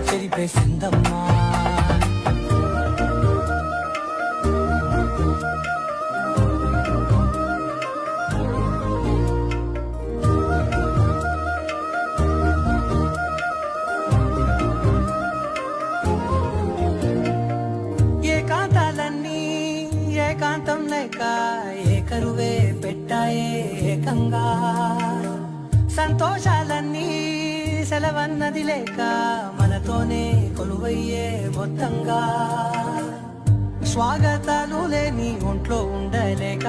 చెరిపేసిందమ్మా ఏకాంతాలన్నీ ఏకాంతం లేక ఏకరువే పెట్టాయే ఏకంగా సంతోషాలన్నీ సెలవన్నది లేక మనతోనే కొలువయ్యే మొత్తంగా స్వాగతాలు లేని ఒంట్లో ఉండలేక